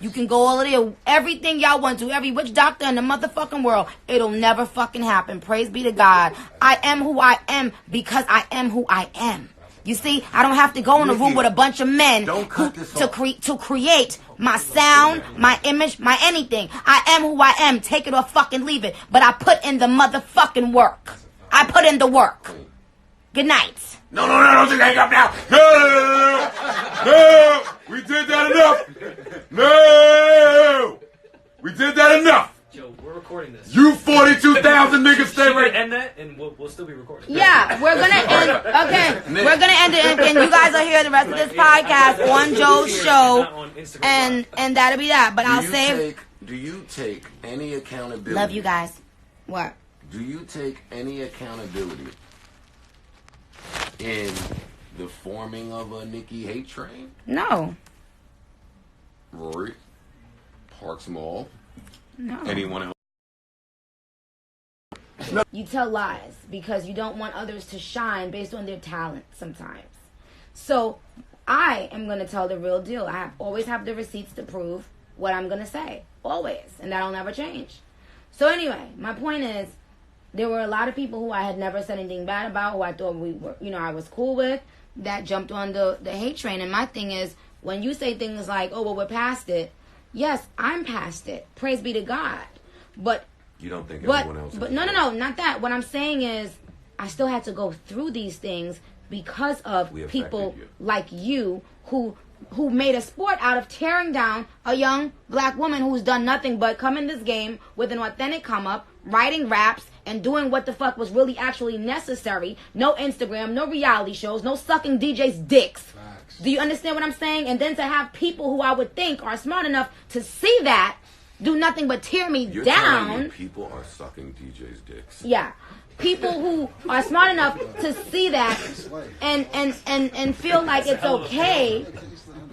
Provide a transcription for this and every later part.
You can go all of there, everything y'all want to, every witch doctor in the motherfucking world. It'll never fucking happen. Praise be to God. I am who I am because I am who I am. You see, I don't have to go in a room with a bunch of men to create my sound, my image, my anything. I am who I am. Take it or fucking leave it. But I put in the motherfucking work. I put in the work. Good night. No, don't you hang up now. No, we did that enough. No, we did that enough. Joe, we're recording this. You 42,000 niggas stay right. End that, and we'll still be recording. Yeah, we're gonna end. Okay, we're gonna end it, and you guys are here the rest of this podcast on Joe's show, and that'll be that. But I'll say, do you take any accountability? Love you guys. What? Do you take any accountability in the forming of a Nicki hate train? No. Rory, Parks Mall. No. Anyone else? You tell lies because you don't want others to shine based on their talent sometimes. So I am going to tell the real deal. I always have the receipts to prove what I'm going to say. Always. And that'll never change. So anyway, my point is, there were a lot of people who I had never said anything bad about, who I thought we were, I was cool with, that jumped on the hate train. And my thing is, when you say things like, oh, well, we're past it. Yes, I'm past it. Praise be to God. But you don't think everyone else is? But no, not that. What I'm saying is, I still had to go through these things because of people like you who made a sport out of tearing down a young black woman who's done nothing but come in this game with an authentic come up, writing raps, and doing what the fuck was really actually necessary. No Instagram, no reality shows, no sucking DJs' dicks. Facts. Do you understand what I'm saying? And then to have people who I would think are smart enough to see that do nothing but tear me You're down. Telling me people are sucking DJs' dicks. Yeah. People who are smart enough to see that and feel like it's okay.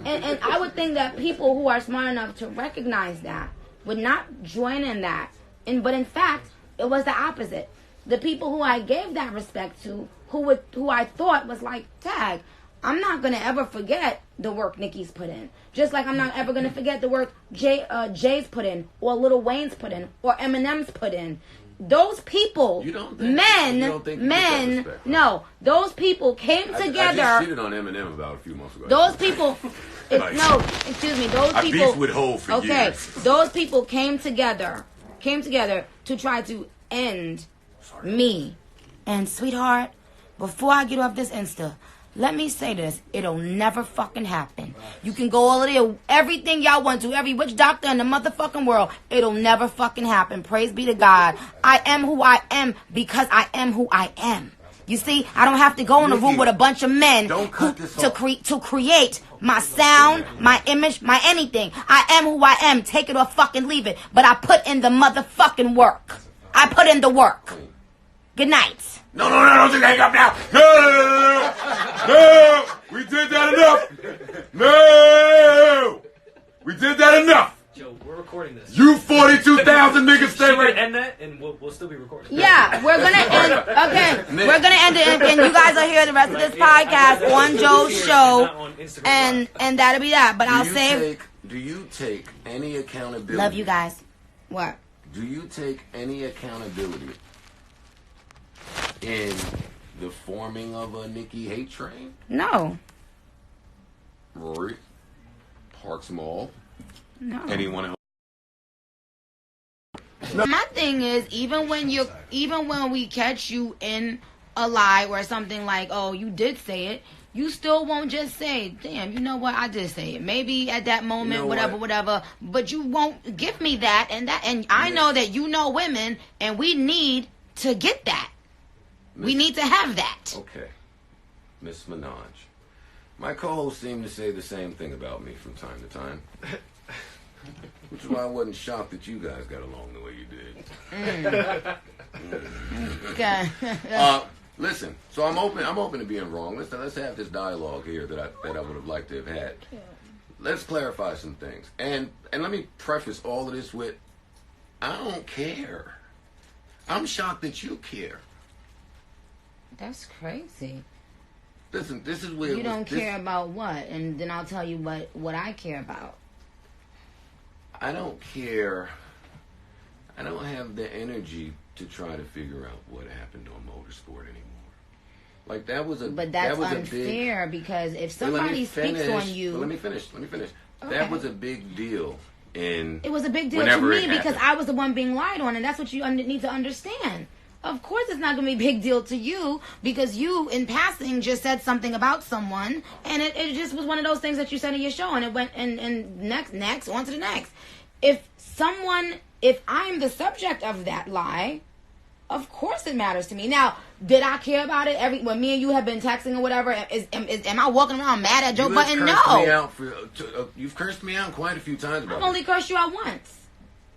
And I would think that people who are smart enough to recognize that would not join in that. But in fact, it was the opposite. The people who I gave that respect to, who I thought was like, tag, I'm not going to ever forget the work Nicki's put in. Just like I'm not ever going to forget the work Jay's put in, or Lil Wayne's put in, or Eminem's put in. Those people, those people came together. I just shitted on Eminem about a few months ago. Those people, those people. I beefed with Hov for years. Those people came together to try to end me. And sweetheart, before I get off this Insta, let me say this. It'll never fucking happen. You can go all of there, everything y'all want to, every witch doctor in the motherfucking world. It'll never fucking happen. Praise be to God. I am who I am because I am who I am. You see, I don't have to go in a room with a bunch of men to create my sound, my image, my anything. I am who I am. Take it or fucking leave it. But I put in the motherfucking work. I put in the work. Good night. No, don't you hang up now. No, we did that enough. No, we did that enough. Joe, we're recording this. You 42,000 niggas stay right. End that, and we'll still be recording. Yeah, we're gonna end. Okay, we're gonna end it, and you guys are here the rest of this podcast on Joe's show, and that'll be that. But I'll say, do you take any accountability? Love you guys. What? Do you take any accountability in the forming of a Nicki hate train? No. Rory, Parks Mall. No. Anyone else? My thing is, even when we catch you in a lie or something like, oh, you did say it, you still won't just say, damn, you know what, I did say it. Maybe at that moment, whatever, but you won't give me that, and I know that you know women, and we need to get that. We need to have that. Okay. Miss Minaj. My co-hosts seem to say the same thing about me from time to time. Which is why I wasn't shocked that you guys got along the way you did. Okay. Listen, so I'm open to being wrong. Let's have this dialogue here that I would have liked to have had. Let's clarify some things. And let me preface all of this with, I don't care. I'm shocked that you care. That's crazy. Listen, this is where you don't care about what, and then I'll tell you what I care about. I don't care. I don't have the energy to try to figure out what happened on Motorsport anymore. Like that was a. But that's that was unfair because if somebody speaks on you, let me finish. Okay. That was a big deal. It was a big deal to me because I was the one being lied on, and that's what you need to understand. Of course, it's not going to be a big deal to you because you, in passing, just said something about someone, and it just was one of those things that you said in your show, and it went and next, on to the next. If I'm the subject of that lie, of course it matters to me. Now, did I care about it when me and you have been texting or whatever? Am I walking around mad at Joe Button? No. You've cursed me out quite a few times. I've only cursed you out once.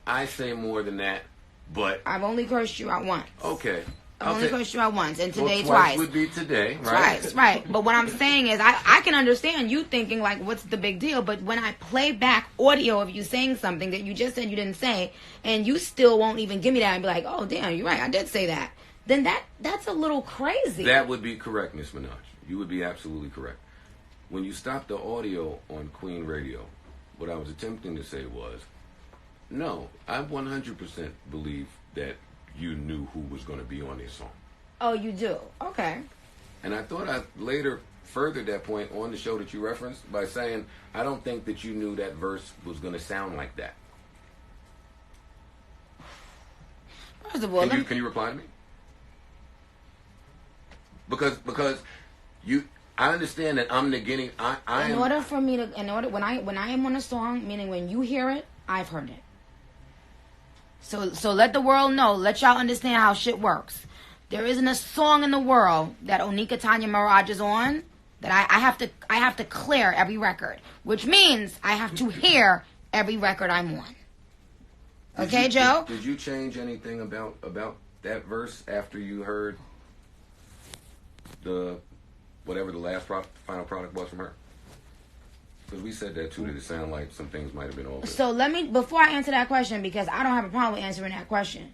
I say more than that, but I've only cursed you out once. Okay. I've only cursed you out once, and today twice would be today, right? Twice, right. But what I'm saying is, I can understand you thinking like, what's the big deal? But when I play back audio of you saying something that you just said you didn't say, and you still won't even give me that and be like, oh damn, you're right, I did say that. Then that's a little crazy. That would be correct, Miss Minaj. You would be absolutely correct. When you stopped the audio on Queen Radio, what I was attempting to say was, no, I 100% believe that you knew who was going to be on this song. Oh, you do? Okay. And I thought I later furthered that point on the show that you referenced by saying, I don't think that you knew that verse was going to sound like that. First of all, can you reply to me? Because I understand that I'm negating. When I am on a song, meaning when you hear it, I've heard it. So let the world know. Let y'all understand how shit works. There isn't a song in the world that Onika Tanya Mirage is on that I have to clear every record, which means I have to hear every record I'm on. Okay, Joe? Did you change anything about that verse after you heard whatever the last final product was from her? Because we said that too, that it sounded like some things might have been altered. So before I answer that question, because I don't have a problem with answering that question,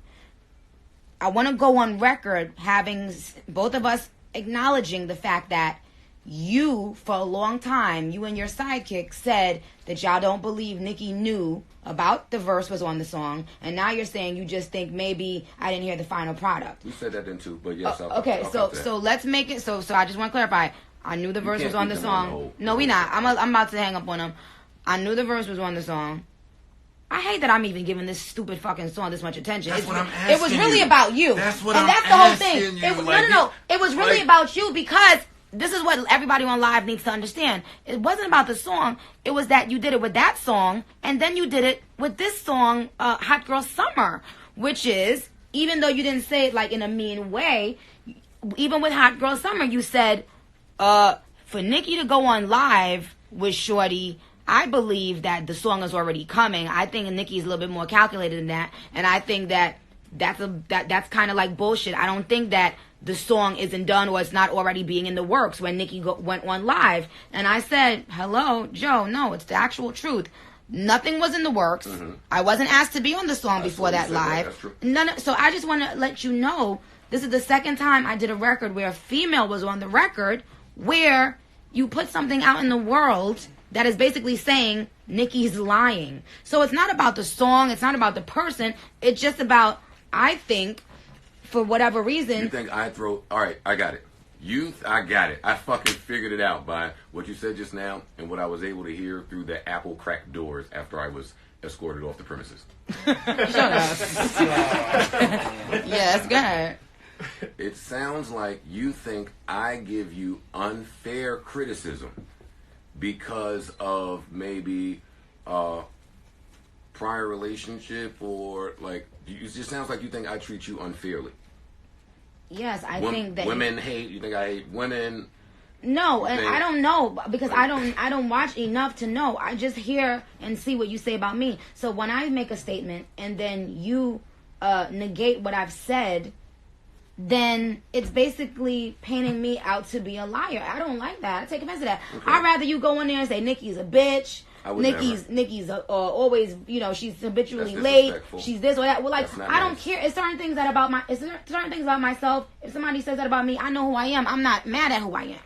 I want to go on record having both of us acknowledging the fact that you, for a long time, you and your sidekick said that y'all don't believe Nicki knew about the verse was on the song, and now you're saying you just think maybe I didn't hear the final product. We said that then too, but yes. So let's make it. So I just want to clarify. I knew the verse was on the song. No, we not. I'm about to hang up on him. I knew the verse was on the song. I hate that I'm even giving this stupid fucking song this much attention. That's what I'm asking. It was really about you. That's what and I'm that's the whole thing. asking. No. It was really about you because this is what everybody on live needs to understand. It wasn't about the song. It was that you did it with that song, and then you did it with this song, Hot Girl Summer, which is, even though you didn't say it like in a mean way, even with Hot Girl Summer, you said, for Nicki to go on live with Shorty, I believe that the song is already coming. I think Nicki's a little bit more calculated than that, and I think that that's kind of like bullshit. I don't think that the song isn't done or it's not already being in the works when Nicki went on live. And I said, hello, Joe, no, it's the actual truth. Nothing was in the works. Mm-hmm. I wasn't asked to be on the song before that live. So I just want to let you know, this is the second time I did a record where a female was on the record, where you put something out in the world that is basically saying Nicki's lying. So it's not about the song, it's not about the person, it's just about, I think, for whatever reason. You think alright, I got it. I got it. I fucking figured it out by what you said just now and what I was able to hear through the Apple cracked doors after I was escorted off the premises. Shut up. Yes, go ahead. It sounds like you think I give you unfair criticism because of maybe prior relationship, or like it just sounds like you think I treat you unfairly. Yes, I think that women hate. You think I hate women? No, and I don't know because I don't watch enough to know. I just hear and see what you say about me. So when I make a statement and then you negate what I've said, then it's basically painting me out to be a liar. I don't like that. I take offense to that. Okay. I'd rather you go in there and say Nicki's a bitch. Nicki's always, she's habitually late. She's this or that. Well, like, I don't care. It's certain things about myself. If somebody says that about me, I know who I am. I'm not mad at who I am.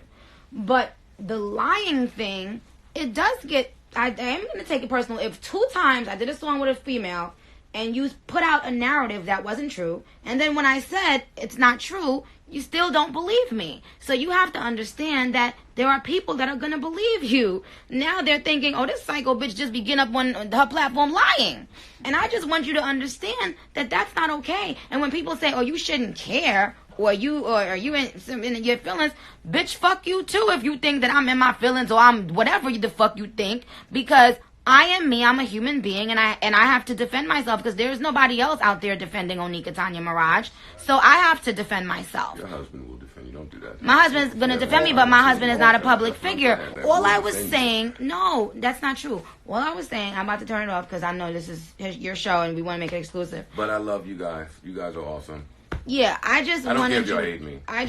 But the lying thing, it does get I am going to take it personal. If 2 times I did a song with a female and you put out a narrative that wasn't true, and then when I said it's not true, you still don't believe me. So you have to understand that there are people that are going to believe you. Now they're thinking, oh, this psycho bitch just be getting up on her platform lying. And I just want you to understand that that's not okay. And when people say, oh, you shouldn't care, or you in your feelings, bitch, fuck you too if you think that I'm in my feelings or I'm whatever the fuck you think, because I am me. I'm a human being, and I have to defend myself because there's nobody else out there defending Onika Tanya Mirage. So I have to defend myself. Your husband will defend you. Don't do that. My husband's gonna defend me, but my husband is not a public figure. All I was saying, no, that's not true. All I was saying, I'm about to turn it off because I know this is your show and we want to make it exclusive. But I love you guys. You guys are awesome. Yeah, I just don't wanted care if you. y'all hate me. I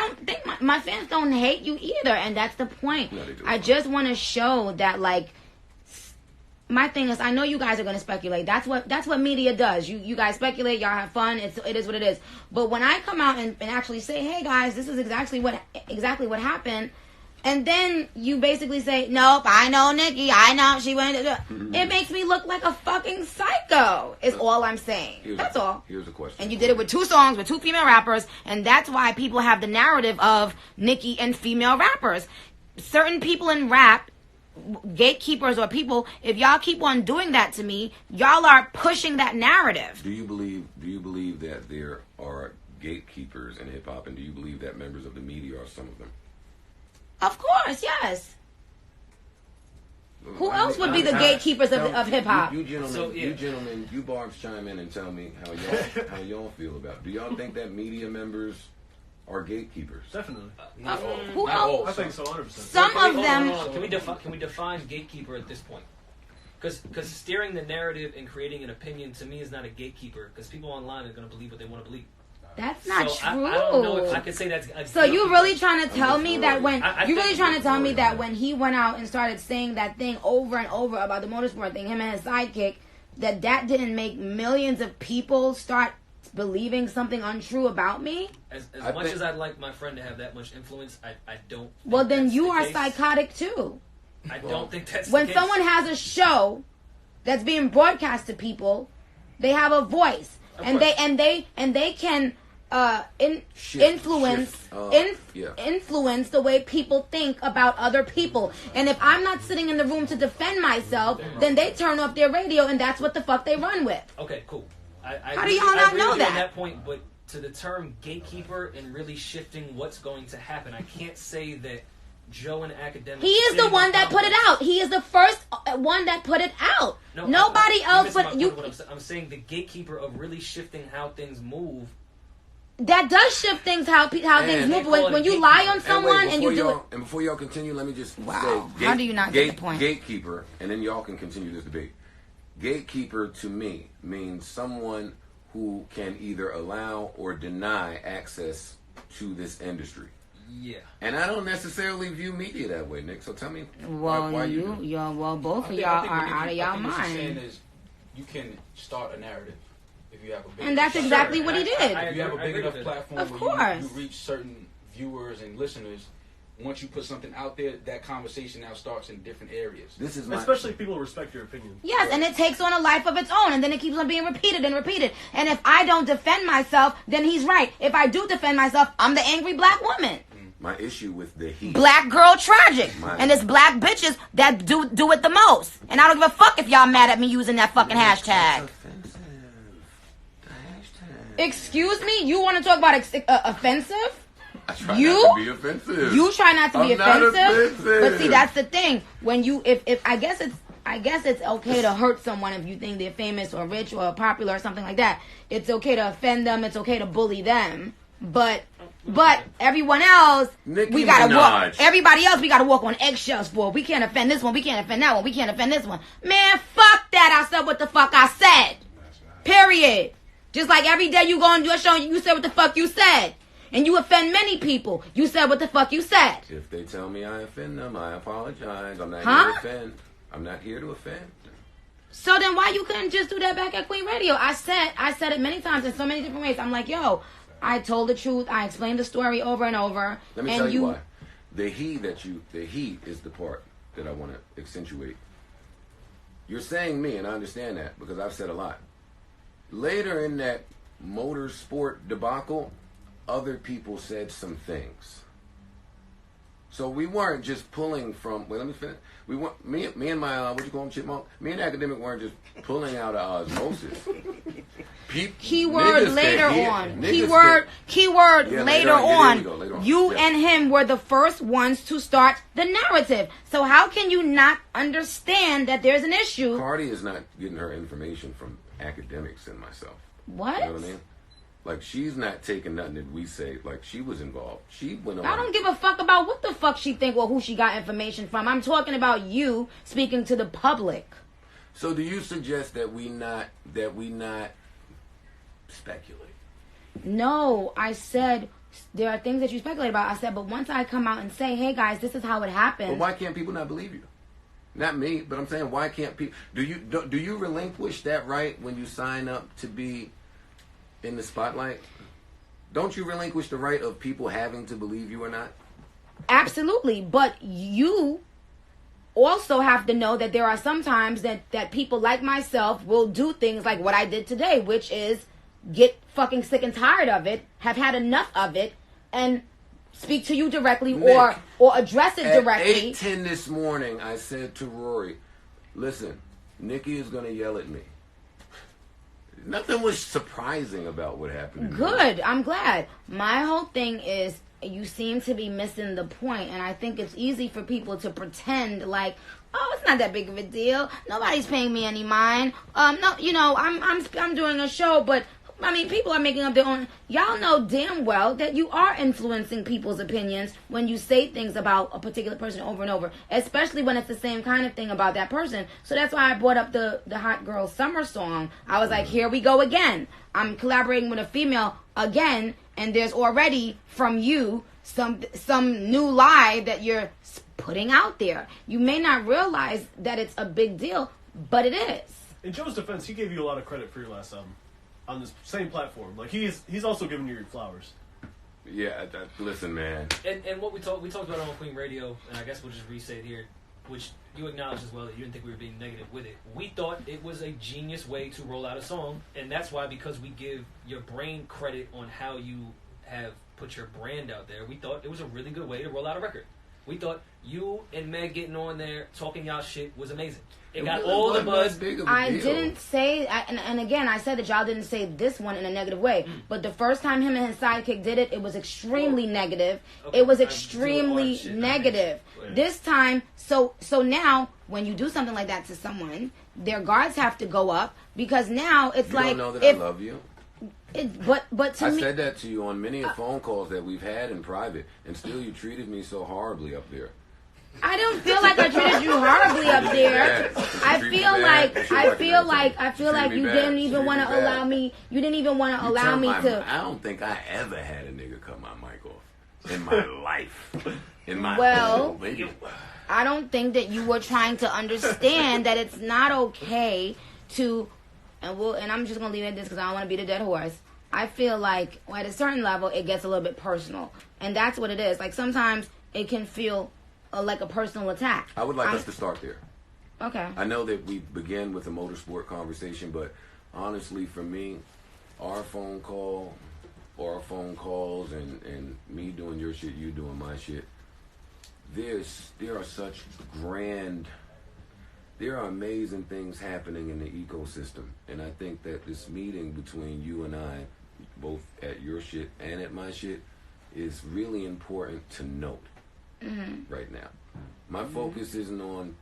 don't think my fans don't hate you either, and that's the point. No, they do. I just want to show that, like, my thing is, I know you guys are going to speculate. That's what media does. You guys speculate, y'all have fun. It is what it is. But when I come out and actually say, hey guys, this is exactly what happened, and then you basically say, nope, I know Nicki, I know she went. It makes me look like a fucking psycho. Is all I'm saying. That's all. Here's a question. And you did it with 2 songs with 2 female rappers, and that's why people have the narrative of Nicki and female rappers. Certain people in rap, gatekeepers or people, if y'all keep on doing that to me, y'all are pushing that narrative. Do you believe that there are gatekeepers in hip hop, and do you believe that members of the media are some of them? Of course, yes. Who else would be the gatekeepers of hip hop? You gentlemen, you barbs chime in and tell me how y'all feel about it. Do y'all think that media members are gatekeepers? Definitely. Who else? I think so, 100%. Some of them. Can we define gatekeeper at this point? Because steering the narrative and creating an opinion to me is not a gatekeeper. Because people online are going to believe what they want to believe. That's not true. I don't know if I could say that's. So you really trying to tell me that when he went out and started saying that thing over and over about the motorsport thing, him and his sidekick, that didn't make millions of people start believing something untrue about me? As much as I'd like my friend to have that much influence, I don't. Well, then you are psychotic too. I don't think that's when the case. someone has a show that's being broadcast to people, they have a voice, and they can influence the way people think about other people. And if I'm not sitting in the room to defend myself, then they turn off their radio, and that's what the fuck they run with. Okay, cool. How do y'all not know that? At that point, but to the term gatekeeper and really shifting what's going to happen, I can't say that Joe and Academic. He is the one that put it out. He is the first one that put it out. Nobody else but you. I'm saying the gatekeeper of really shifting how things move. That does shift things how things move. When you lie on someone and you do it. And before y'all continue, let me just say, how do you not get the point? Gatekeeper, and then y'all can continue this debate. Gatekeeper to me means someone who can either allow or deny access to this industry. Yeah. And I don't necessarily view media that way, Nick. So tell me why both of y'all are out of y'all mind. What you're saying is you can start a narrative if you have a big and that's exactly what he did. If you have a big enough platform where you reach certain viewers and listeners, once you put something out there, that conversation now starts in different areas. Especially if people respect your opinion. Yes, and it takes on a life of its own, and then it keeps on being repeated and repeated. And if I don't defend myself, then he's right. If I do defend myself, I'm the angry black woman. My issue with the heat. Black girl tragic. And it's black bitches that do it the most. And I don't give a fuck if y'all mad at me using that fucking hashtag. Excuse me? You want to talk about offensive? I try not to be offensive. You try not to be offensive. Not offensive. But see, that's the thing. When you, if I guess it's okay to hurt someone if you think they're famous or rich or popular or something like that. It's okay to offend them. It's okay to bully them. But everyone else, Nicki Minaj. Everybody else, we gotta walk on eggshells for. We can't offend this one. We can't offend that one. We can't offend this one. Man, fuck that. I said what the fuck I said. Period. Just like every day you go and do a show and you said what the fuck you said. And you offend many people. You said what the fuck you said. If they tell me I offend them, I apologize. I'm not here to offend. I'm not here to offend. So then why you couldn't just do that back at Queen Radio? I said it many times in so many different ways. I'm like, yo, I told the truth. I explained the story over and over. Let me tell you why. The he is the part that I want to accentuate. You're saying me, and I understand that because I've said a lot. Later in that motorsport debacle, other people said some things. So we weren't just pulling from. Wait, let me finish. We weren't, me and my what you call him, chipmunk. Me and Academic weren't just pulling out of osmosis. Keyword later on. Keyword later on. You and him were the first ones to start the narrative. So how can you not understand that there's an issue? Cardi is not getting her information from academics and myself. What? You know what I mean? Like, she's not taking nothing that we say. Like, she was involved. She went on. I don't give a fuck about what the fuck she think or who she got information from. I'm talking about you speaking to the public. So do you suggest that we not speculate? No, I said there are things that you speculate about. I said, but once I come out and say, hey guys, this is how it happened. But why can't people not believe you? Not me, but I'm saying, why can't people? Do you relinquish that right when you sign up to be in the spotlight? Don't you relinquish the right of people having to believe you or not? Absolutely, but you also have to know that there are some times that people like myself will do things like what I did today, which is get fucking sick and tired of it, have had enough of it, and speak to you directly, Nick, or address it directly. At 8:10 this morning, I said to Rory, listen, Nicki is going to yell at me. Nothing was surprising about what happened. Good. I'm glad. My whole thing is you seem to be missing the point, and I think it's easy for people to pretend like, oh, it's not that big of a deal. Nobody's paying me any mind. No, you know, I'm doing a show, but I mean, people are making up their own. Y'all know damn well that you are influencing people's opinions when you say things about a particular person over and over, especially when it's the same kind of thing about that person. So that's why I brought up the Hot Girl Summer song. I was like, here we go again. I'm collaborating with a female again, and there's already from you some new lie that you're putting out there. You may not realize that it's a big deal, but it is. In Joe's defense, he gave you a lot of credit for your last album. On this same platform, like he's also giving you your flowers. Yeah, listen, man. And what we talked about on Queen Radio, and I guess we'll just re-say it here, which you acknowledged as well that you didn't think we were being negative with it. We thought it was a genius way to roll out a song, and that's why, because we give your brain credit on how you have put your brand out there, we thought it was a really good way to roll out a record. We thought you and Meg getting on there talking y'all shit was amazing. It got all the buzz. I didn't say, and again, I said that y'all didn't say this one in a negative way. But the first time him and his sidekick did it, it was extremely negative. Okay, it was extremely negative. This time, so now when you do something like that to someone, their guards have to go up because now it's like, you don't know that I love you. But to me, I said that to you on many phone calls that we've had in private, and still you treated me so horribly up there. I don't feel like I treated you horribly up there. I feel like you didn't even want to allow me. You didn't even want to allow me to. I don't think I ever had a nigga cut my mic off in my life. I don't think that you were trying to understand that it's not okay to, and I'm just gonna leave it at this because I don't want to beat a dead horse. I feel like at a certain level it gets a little bit personal, and that's what it is. Like sometimes it can feel like a personal attack. I would like us to start there. Okay. I know that we began with a motorsport conversation, but honestly, for me, our phone call or our phone calls and me doing your shit, you doing my shit, there are amazing things happening in the ecosystem. And I think that this meeting between you and I, both at your shit and at my shit, is really important to note. Mm-hmm. Right now, my focus isn't on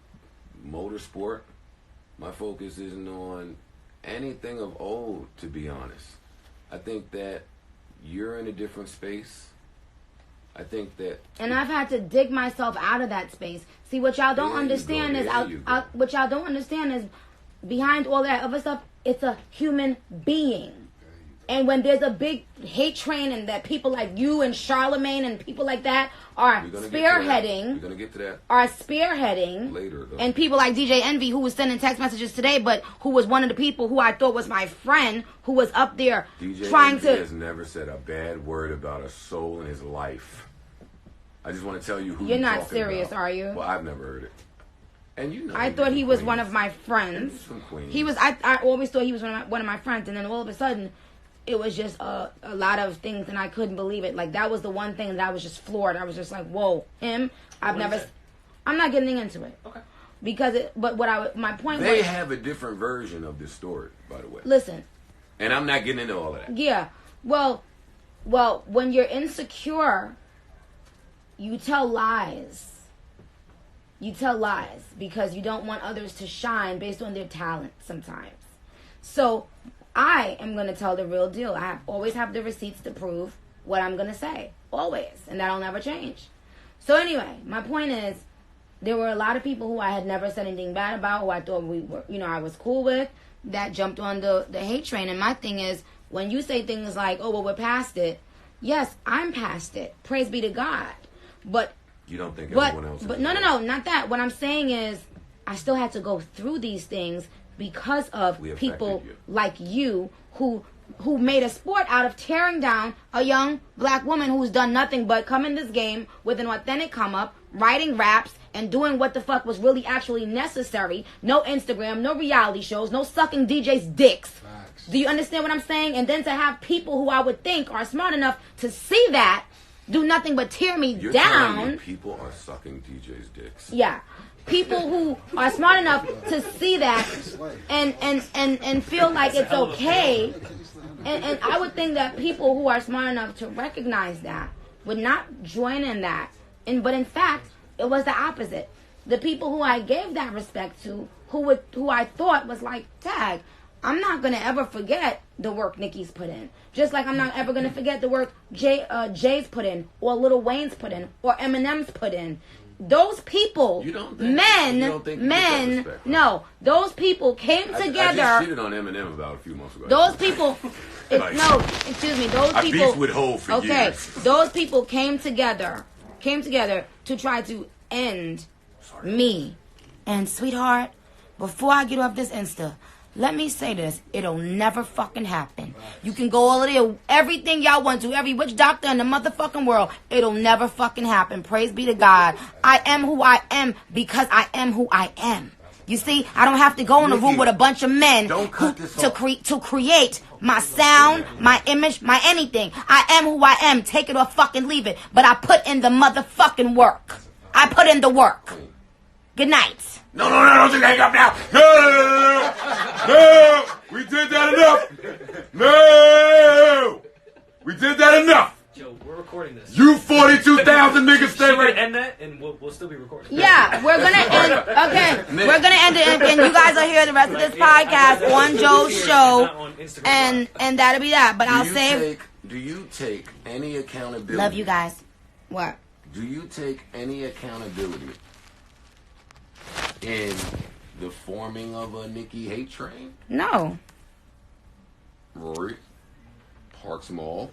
motorsport. My focus isn't on anything of old, to be honest. I think that you're in a different space. I think that, and I've had to dig myself out of that space. See, what y'all don't understand is, what y'all don't understand is, behind all that other stuff, it's a human being. And when there's a big hate train and that people like you and Charlemagne and people like that are spearheading. We're going to get to that. Are spearheading. Later, though. And people like DJ Envy, who was sending text messages today, but who was one of the people who I thought was my friend, who was up there DJ trying Envy to... has never said a bad word about a soul in his life. I just want to tell you who you're not serious, about. Are you? Well, I've never heard it. And you know, I thought he was one of my friends. From Queens. He was. I always thought he was one of my friends, and then all of a sudden, it was just a lot of things, and I couldn't believe it. Like that was the one thing that I was just floored. I was just like, "Whoa, him! I'm not getting into it." Okay. Because my point was, they have a different version of this story, by the way. Listen. And I'm not getting into all of that. Yeah. Well, when you're insecure, you tell lies. You tell lies because you don't want others to shine based on their talent sometimes. So I am going to tell the real deal. I always have the receipts to prove what I'm going to say. Always. And that'll never change. So anyway, my point is, there were a lot of people who I had never said anything bad about, who I thought we were, I was cool with, that jumped on the hate train. And my thing is, when you say things like, oh, well, we're past it. Yes, I'm past it. Praise be to God. But you don't think everyone else is? But no, not that. What I'm saying is, I still had to go through these things because of people like you who made a sport out of tearing down a young black woman who's done nothing but come in this game with an authentic come up, writing raps, and doing what the fuck was really actually necessary. No Instagram, no reality shows, no sucking DJs' dicks. Facts. Do you understand what I'm saying? And then to have people who I would think are smart enough to see that do nothing but tear me You're down. telling me people are sucking DJs' dicks. Yeah. People who are smart enough to see that and feel like it's okay. And I would think that people who are smart enough to recognize that would not join in that. But in fact, it was the opposite. The people who I gave that respect to, who I thought was like, tag, I'm not going to ever forget the work Nicki's put in. Just like I'm not ever going to forget the work Jay's put in, or Lil Wayne's put in, or Eminem's put in. Those people, those people came together. I just shitted on Eminem about a few months ago. Those people, those people. I beefed with Hov for years. Those people came together to try to end me. And sweetheart, before I get off this Insta, let me say this. It'll never fucking happen. You can go all of there, everything y'all want to, every witch doctor in the motherfucking world. It'll never fucking happen. Praise be to God. I am who I am because I am who I am. You see, I don't have to go in a room with a bunch of men to create my sound, my image, my anything. I am who I am. Take it or fucking leave it. But I put in the motherfucking work. I put in the work. Good night. No, don't you hang up now. No, we did that enough. No, we did that enough. Joe, we're recording this. You 42,000 niggas stay right. End that, and we'll still be recording. Yeah, we're gonna end. Okay, we're gonna end it, and you guys will hear the rest of this podcast on Joe's show, and that'll be that. But I'll say, do you take any accountability? Love you guys. What? Do you take any accountability in the forming of a Nicki hate train? No. Rory, Parks Mall,